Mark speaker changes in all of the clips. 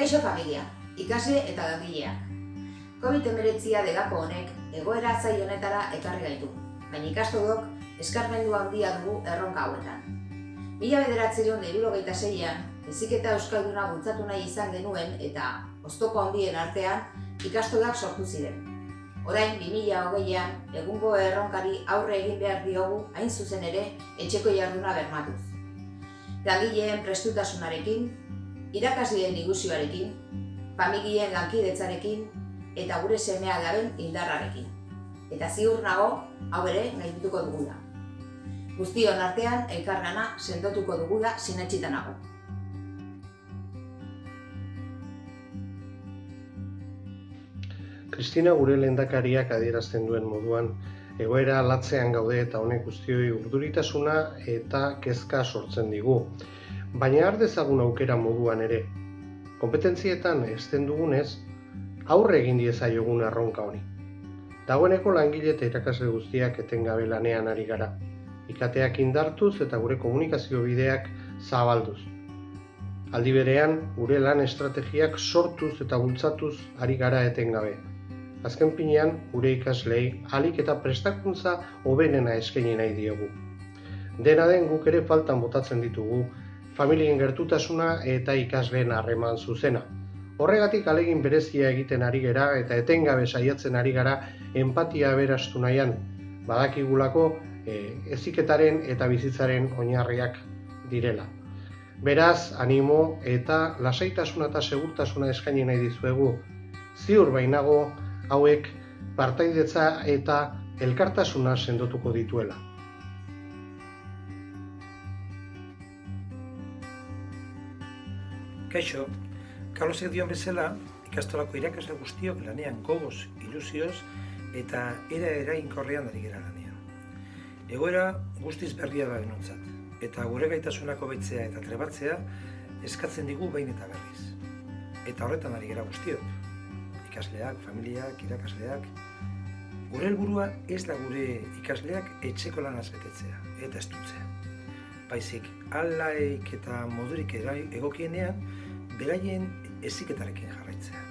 Speaker 1: Kaixo familia, ikasle eta langileak. COVID-19 degako honek egoera zail honetara ekarri gaitu, baina ikastolok eskarmendu handia dugu erronka hauetan. 1976an heziketa euskalduna bultzatu nahi izan genuen eta oztopo handien artean ikastolak sortu ziren. Orain 2020an egungo erronkari aurre egin behar diogu hain zuzen ere etxeko jarduna bermatuz. Langileen prestutasunarekin, irakasleen ilusioarekin, familien lankidetzarekin eta gure seme-alaben indarrarekin. Eta ziur nago, hau ere gaindituko dugula. Guztion artean elkarlana sendotuko dugula sinetsita nago.
Speaker 2: Kristina gure lehendakariak adierazten duen moduan, egoera latzean gaude eta honek guztioi urduritasuna eta kezka sortzen digu. Baina har dezagun aukera moduan ere. Konpetentzietan ezten dugunez, aurre egin diezaiogun erronka honi. Dagoeneko langile eta irakasle guztiak etengabe lanean ari gara. Ikateak indartuz eta gure komunikazio bideak zabalduz. Aldi berean, gure lan estrategiak sortuz eta bultzatuz ari gara etengabe. Azken finean, gure ikaslei ahalik eta prestakuntza hoberena eskaini nahi diogu. Dena den guk ere faltan botatzen ditugu, familien gertutasuna eta ikasleen harreman zuzena. Horregatik ahalegin berezia egiten ari gara eta etengabe saiatzen ari gara enpatia aberastu nahian, badakigulako heziketaren eta bizitzaren oinarriak direla. Beraz, animo eta lasaitasuna eta segurtasuna eskaini nahi dizuegu. Ziur bainago hauek partaidetza eta elkartasuna sendotuko dituela.
Speaker 3: Kaixo, Carlosek dion bezala, ikastolako irakasle guztiok lanean gogoz, ilusioz eta eraginkorrean ari gara lanean. Egoera guztiz berria da benontzat, eta gure gaitasunak hobetzea eta trebatzea eskatzen digu behin eta berriz. Eta horretan ari gara guztiok, ikasleak, familiak, irakasleak. Gure helburua ez da gure ikasleak etxeko lanaz betetzea eta estutzea. Baizik, alaik eta modurik egokienean, beraien heziketarekin jarraitzea.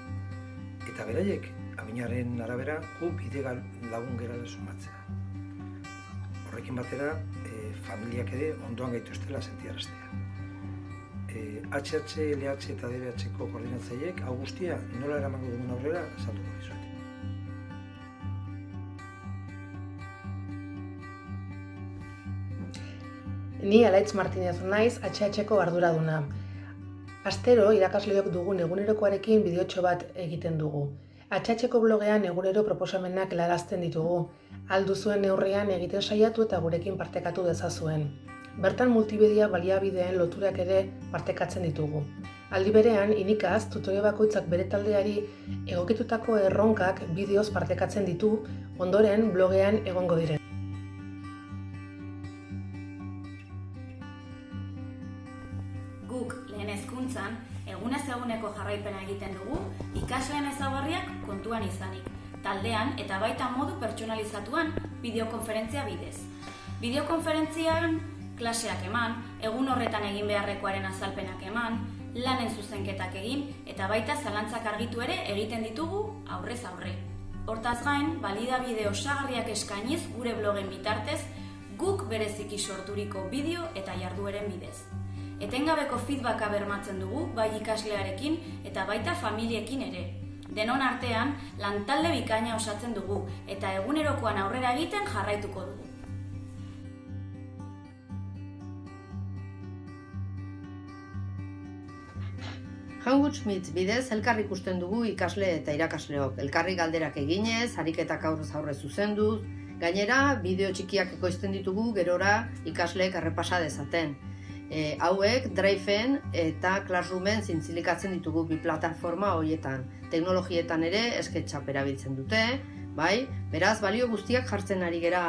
Speaker 3: Eta beraiek, adinaren arabera, gu bide lagun gerala sumatzea. Horrekin batera, familiak ere ondoan gaituztela sentiaraztea. HH, LH eta DBH-ko koordinatzaileek hau guztia nola eramango dugun aurrera azalduko dizuet.
Speaker 4: Ni Alaitz Martinez naiz, HH-ko arduraduna. Astero irakasleok dugun egunerokoarekin bideotxo bat egiten dugu. HH-ko blogean egunero proposamenak helarazten ditugu. Alduzuen neurrian egiten saiatu eta gurekin partekatu dezazuen. Bertan multimedia baliabideen loturak ere partekatzen ditugu. Aldi berean, Inikaz tutore bakoitzak bere taldeari egokitutako erronkak bideoz partekatzen ditu, ondoren blogean egongo diren.
Speaker 5: Guk lehen hezkuntzan egunez eguneko jarraipena egiten dugu ikasleen ezaugarriak kontuan izanik, taldean eta baita modu pertsonalizatuan bideokonferentzia bidez. Bideokonferentzian klaseak eman, egun horretan egin beharrekoaren azalpenak eman, lanen zuzenketak egin eta baita zalantzak argitu ere egiten ditugu aurrez aurre. Hortaz gain, balidabide osagarriak eskainiz gure blogen bitartez, guk bereziki sorturiko bideo eta jardueren bidez. Etengabeko feedbacka bermatzen dugu bai ikaslearekin eta baita familiekin ere. Denon artean, lantalde bikaina osatzen dugu eta egunerokoan aurrera egiten jarraituko dugu.
Speaker 6: Hanguts Meets bidez elkarri ikusten dugu ikasle eta irakasleok. Elkarri galderak eginez, ariketak aurrez aurre zuzenduz, gainera bideo txikiak ekoizten ditugu gerora ikasleek errepasa dezaten. Hauek Driven eta Classroomen zintzilikatzen ditugu bi plataforma horietan. Teknologietan ere SketchUp erabiltzen dute, bai? Beraz, balio guztiak jartzen ari gera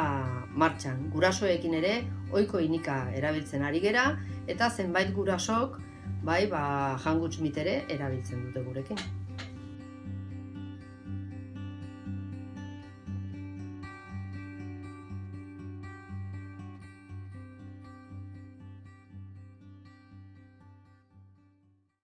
Speaker 6: martxan. Gurasoekin ere ohiko Inika erabiltzen ari gera eta zenbait gurasok Hanguts Meet ere erabiltzen dute gurekin.